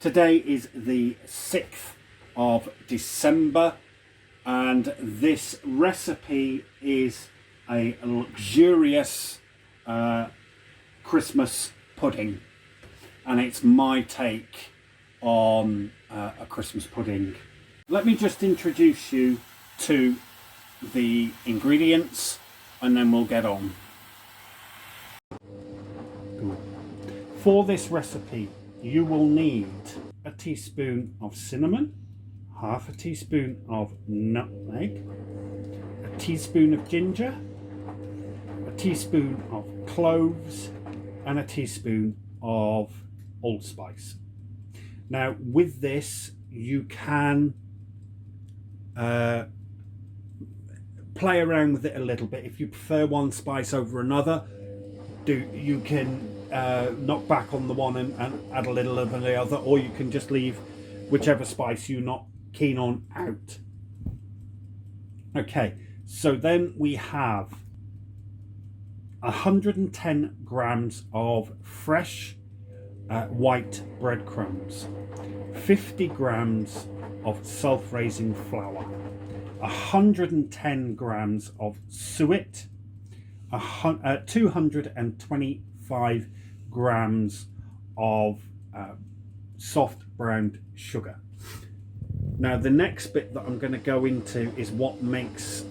Today is the 6th of December and this recipe is a luxurious Christmas pudding, and it's my take on a Christmas pudding. Let me just introduce you to the ingredients and then we'll get on. For this recipe you will need a teaspoon of cinnamon, half a teaspoon of nutmeg, a teaspoon of ginger, a teaspoon of cloves, and a teaspoon of allspice. Now with this you can play around with it a little bit. If you prefer one spice over another, you can knock back on the one and add a little of the other, or you can just leave whichever spice you're not keen on out. Okay, so then we have 110 grams of fresh white breadcrumbs, 50 grams of self-raising flour, 110 grams of suet, 225 grams of soft browned sugar. Now the next bit that I'm going to go into is what makes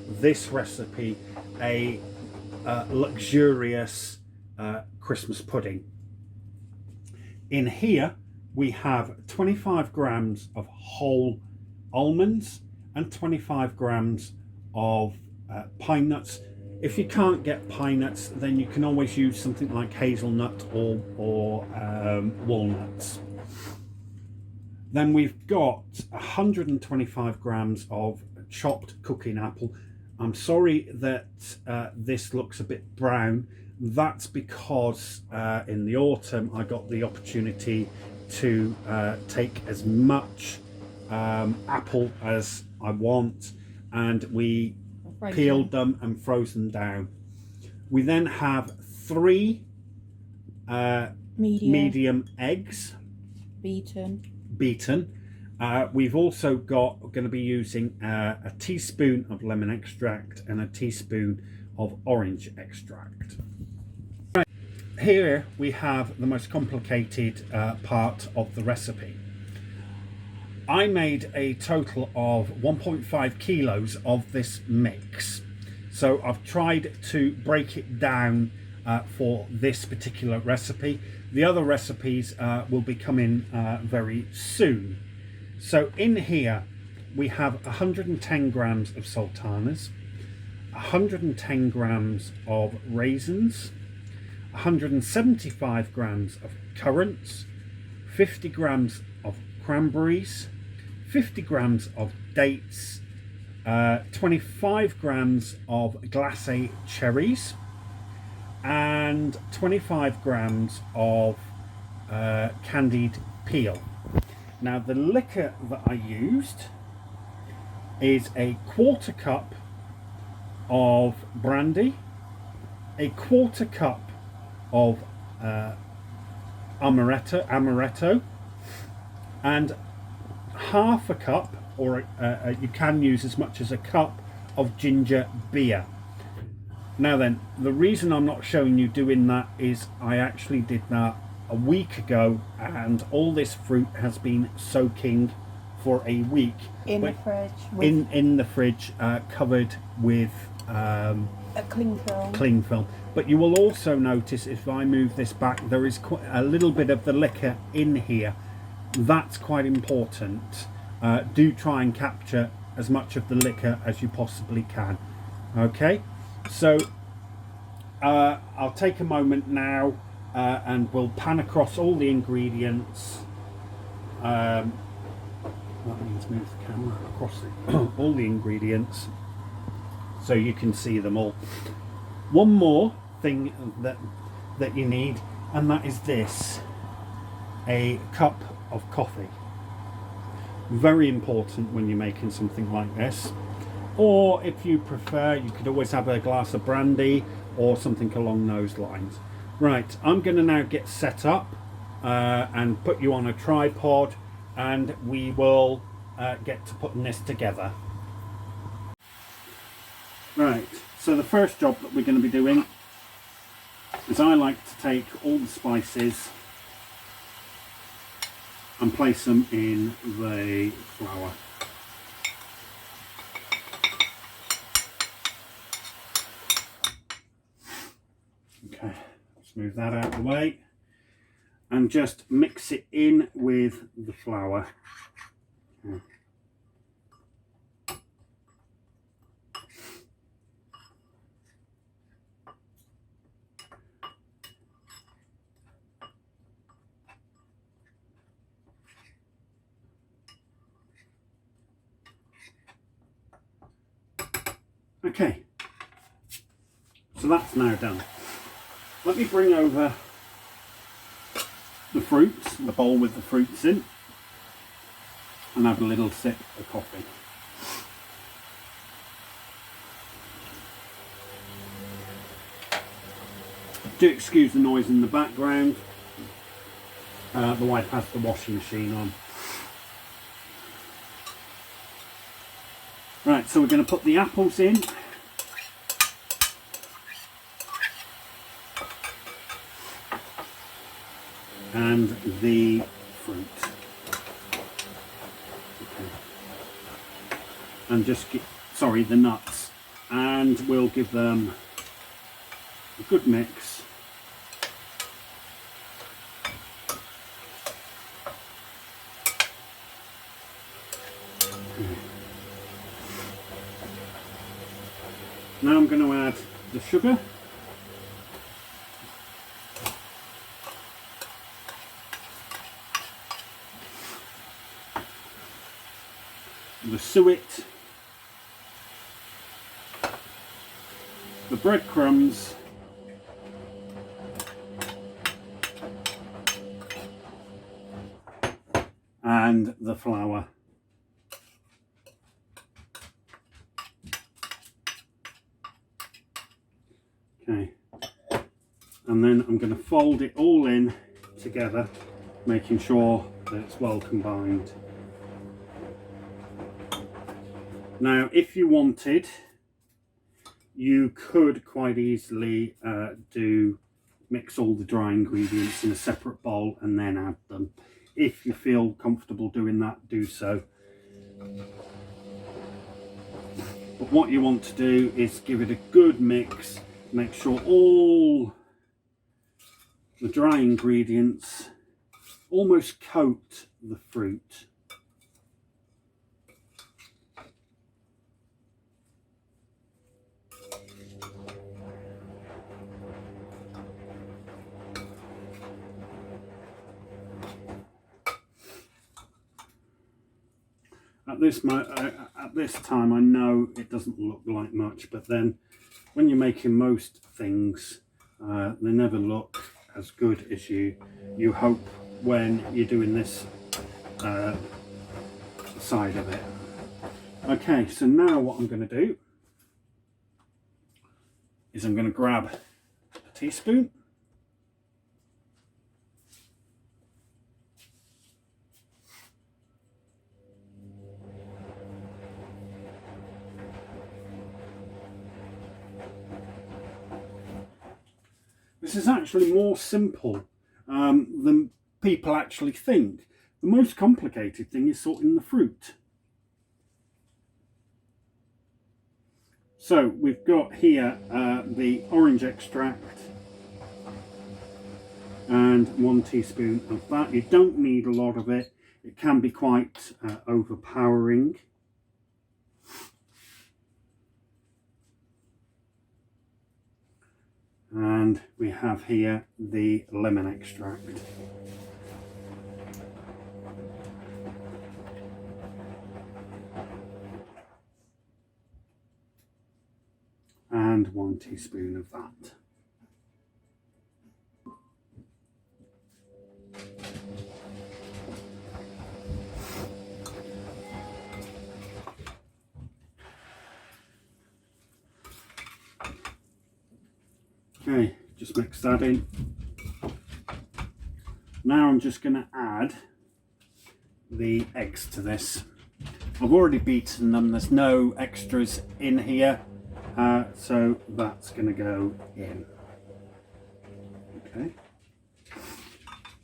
this recipe a luxurious Christmas pudding. In here we have 25 grams of whole almonds and 25 grams of pine nuts. If you can't get pine nuts, then you can always use something like hazelnut or walnuts. Then we've got 125 grams of chopped cooking apple. I'm sorry that this looks a bit brown. That's because in the autumn I got the opportunity to take as much apple as I want, and we peeled them and froze them down. We then have 3 medium eggs beaten. We've also going to be using a teaspoon of lemon extract and a teaspoon of orange extract. Right. Here we have the most complicated part of the recipe. I made a total of 1.5 kilos of this mix, so I've tried to break it down for this particular recipe. The other recipes will be coming very soon. So in here we have 110 grams of sultanas, 110 grams of raisins, 175 grams of currants, 50 grams of cranberries, 50 grams of dates, 25 grams of glacé cherries, and 25 grams of candied peel. Now the liquor that I used is a 1/4 cup of brandy, a 1/4 cup of amaretto, and half a cup, or you can use as much as a cup of ginger beer. Now then, the reason I'm not showing you doing that is I actually did that a week ago, and all this fruit has been soaking for a week in the fridge, in the fridge, covered with a cling film. But you will also notice, if I move this back, there is quite a little bit of the liquor in here. That's quite important. Do try and capture as much of the liquor as you possibly can. Okay, so I'll take a moment now and we'll pan across all the ingredients. Let me just move the camera across all the ingredients so you can see them all. One more thing that you need, and that is this: a cup of coffee. Very important when you're making something like this. Or if you prefer, you could always have a glass of brandy or something along those lines. Right, I'm going to now get set up and put you on a tripod, and we will get to putting this together. Right, so the first job that we're going to be doing is I like to take all the spices and place them in the flour. Okay, let's move that out of the way and just mix it in with the flour. Okay, so that's now done. Let me bring over the fruits, the bowl with the fruits in, and have a little sip of coffee. Do excuse the noise in the background. The wife has the washing machine on. Right, so we're going to put the apples in. And the fruit. Okay. And just sorry, the nuts. And we'll give them a good mix. Now I'm going to add the sugar. The suet, the breadcrumbs, and the flour. Okay, and then I'm going to fold it all in together, making sure that it's well combined. Now, if you wanted, you could quite easily mix all the dry ingredients in a separate bowl and then add them. If you feel comfortable doing that, do so. But what you want to do is give it a good mix, make sure all the dry ingredients almost coat the fruit. At this time, I know it doesn't look like much, but then when you're making most things, they never look as good as you hope when you're doing this side of it. Okay, so now what I'm going to do is I'm going to grab a teaspoon. This is actually more simple than people actually think. The most complicated thing is sorting the fruit. So we've got here the orange extract and 1 teaspoon of that. You don't need a lot of it. It can be quite overpowering. And we have here the lemon extract. And 1 teaspoon of that. Okay, just mix that in. Now I'm just going to add the eggs to this. I've already beaten them, there's no extras in here, so that's going to go in. Okay,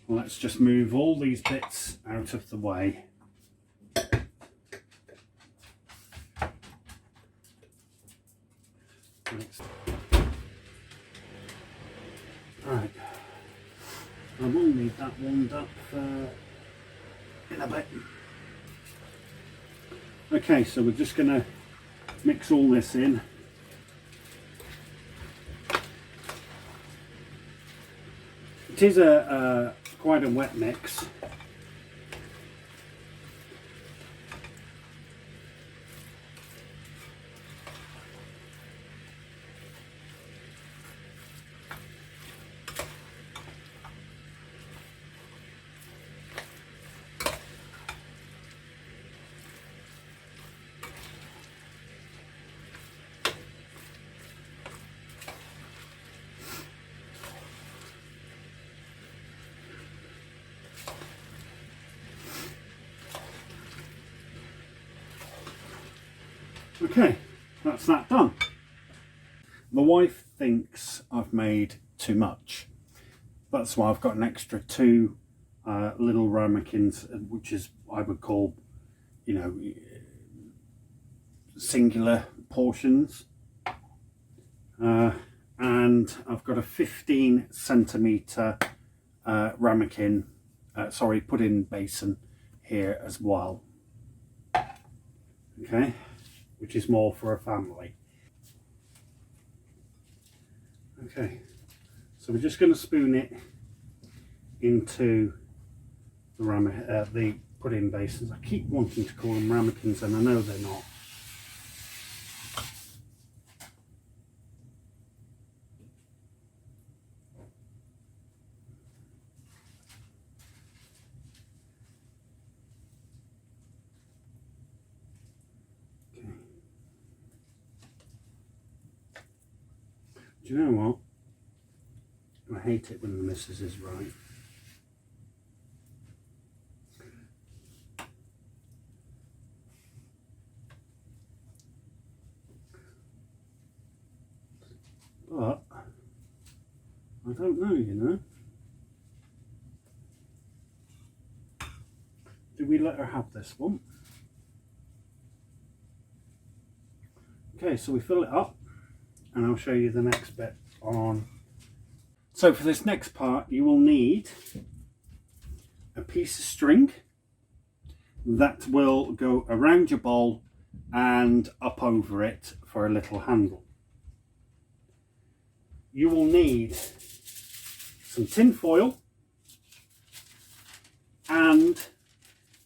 well, let's just move all these bits out of the way. Right, I will need that warmed up in a bit. Okay, so we're just going to mix all this in. It is quite a wet mix. Okay, that's that done. My wife thinks I've made too much. That's why I've got an extra 2 little ramekins, which is I would call, you know, singular portions. And I've got a 15 centimetre ramekin, pudding basin here as well. Okay, which is more for a family. Okay, so we're just going to spoon it into the pudding basins. I keep wanting to call them ramekins, and I know they're not. Okay. Do you know what? I hate it when the missus is right. But I don't know, you know. Do we let her have this one? Okay, so we fill it up, and I'll show you the next bit on. So for this next part, you will need a piece of string that will go around your bowl and up over it for a little handle. You will need some tin foil and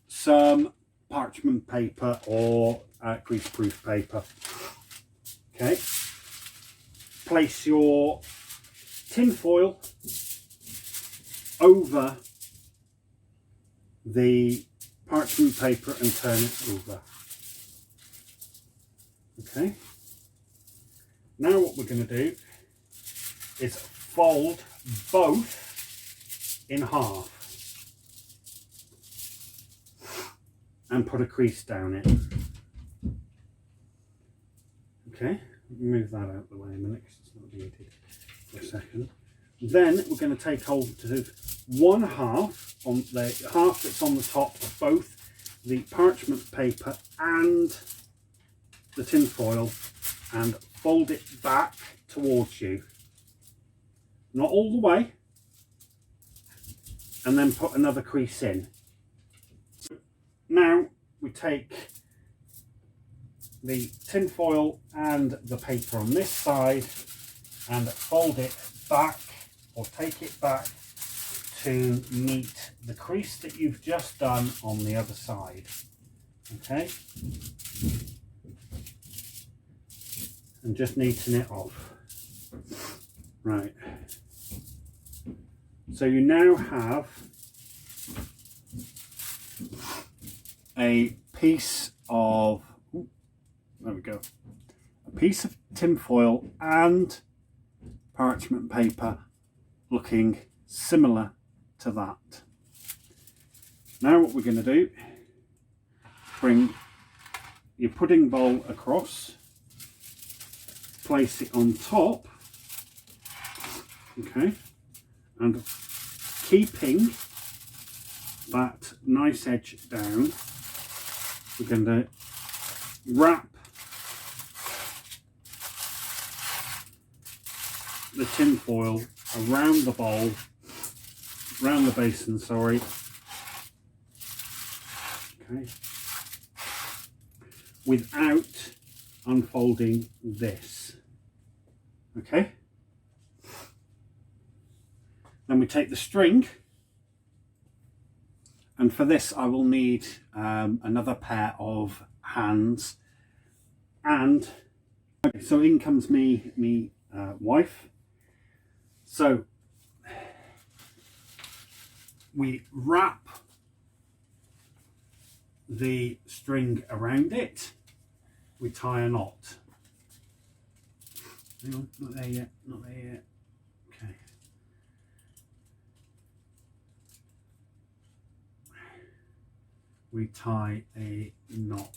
some parchment paper or greaseproof paper. Okay, place your tin foil over the parchment paper and turn it over. Okay, now what we're going to do is fold both in half and put a crease down it. Okay, move that out of the way a minute because it's not needed for a second. Then we're going to take hold of one half, on the half that's on the top of both the parchment paper and the tin foil, and fold it back towards you. Not all the way, and then put another crease in. Now we take the tin foil and the paper on this side and fold it back, or take it back to meet the crease that you've just done on the other side. Okay, and just neaten it off. Right, so you now have a piece of, there we go, a piece of tin foil and parchment paper looking similar to that. Now what we're going to do, bring your pudding bowl across, place it on top, okay, and keeping that nice edge down, we're going to wrap the tin foil around the bowl, around the basin, sorry. Okay. Without unfolding this. Okay. Then we take the string, and for this I will need another pair of hands. And okay, so in comes me wife. So we wrap the string around it, we tie a knot. Hang on, not there yet, not there yet. Okay. We tie a knot,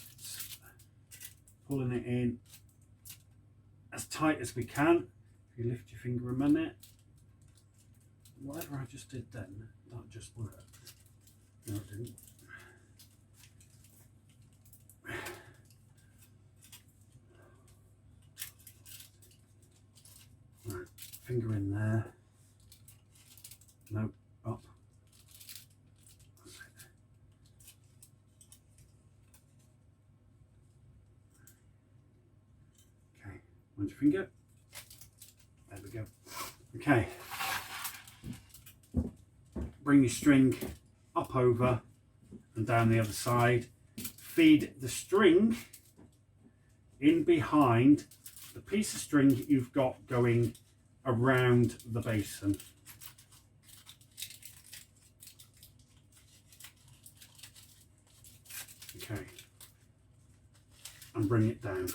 pulling it in as tight as we can. If you lift your finger a minute, whatever I just did then, that just worked. No, it didn't. Right, finger in there. No, up. That's it. Okay, mind your finger. There we go. Okay. Bring your string up over and down the other side. Feed the string in behind the piece of string you've got going around the basin. Okay. And bring it down.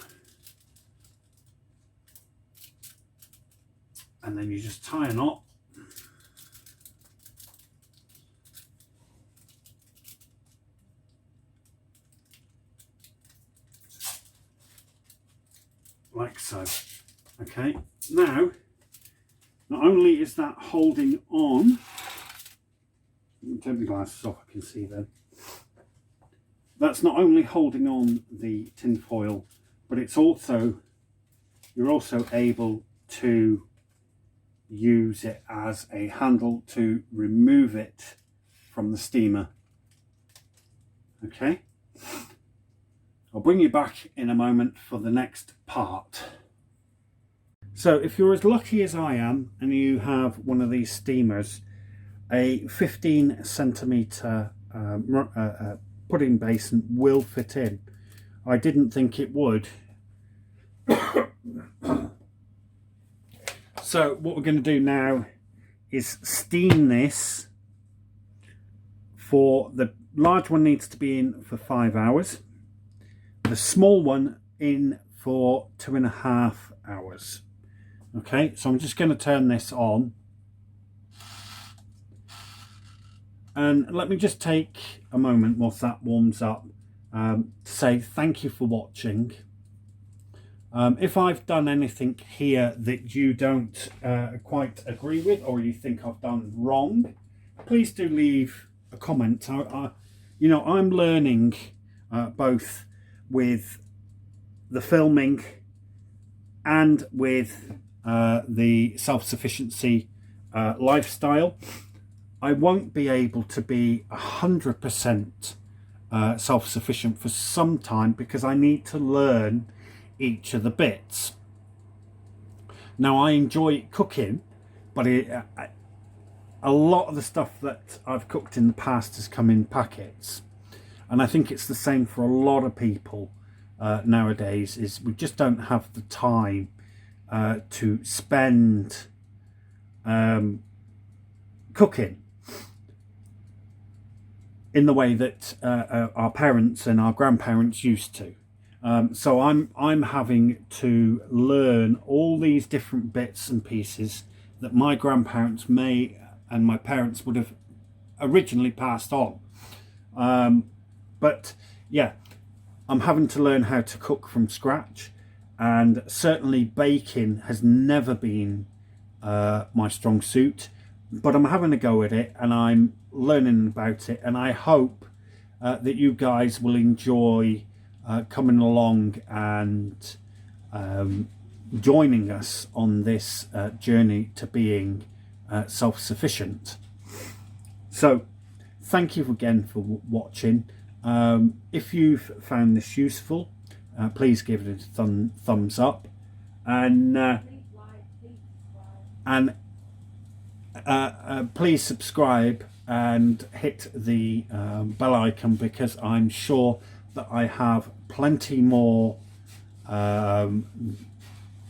And then you just tie a knot. Like so. Okay, now not only is that holding on, take the glasses off, I can see then. That's not only holding on the tin foil, but it's also, you're also able to use it as a handle to remove it from the steamer. Okay. I'll bring you back in a moment for the next part. So if you're as lucky as I am and you have one of these steamers, a 15 centimetre pudding basin will fit in. I didn't think it would. So what we're going to do now is steam this for, the large one needs to be in for 5 hours. The small one in for 2.5 hours. Okay, so I'm just going to turn this on. And let me just take a moment whilst that warms up to say thank you for watching. If I've done anything here that you don't quite agree with, or you think I've done wrong, please do leave a comment. You know, I'm learning both with the filming and with the self-sufficiency lifestyle. I won't be able to be 100% self-sufficient for some time because I need to learn each of the bits. Now I enjoy cooking, but a lot of the stuff that I've cooked in the past has come in packets. And I think it's the same for a lot of people nowadays, is we just don't have the time to spend cooking in the way that our parents and our grandparents used to. So I'm having to learn all these different bits and pieces that my grandparents and my parents would have originally passed on. But yeah, I'm having to learn how to cook from scratch, and certainly baking has never been my strong suit, but I'm having a go at it and I'm learning about it, and I hope that you guys will enjoy coming along and joining us on this journey to being self-sufficient. So thank you again for watching. If you've found this useful, please give it a thumbs up, and please subscribe and hit the bell icon, because I'm sure that I have plenty more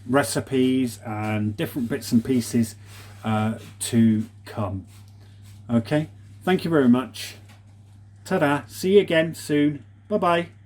recipes and different bits and pieces to come. Okay, thank you very much. Ta-da, see you again soon. Bye bye.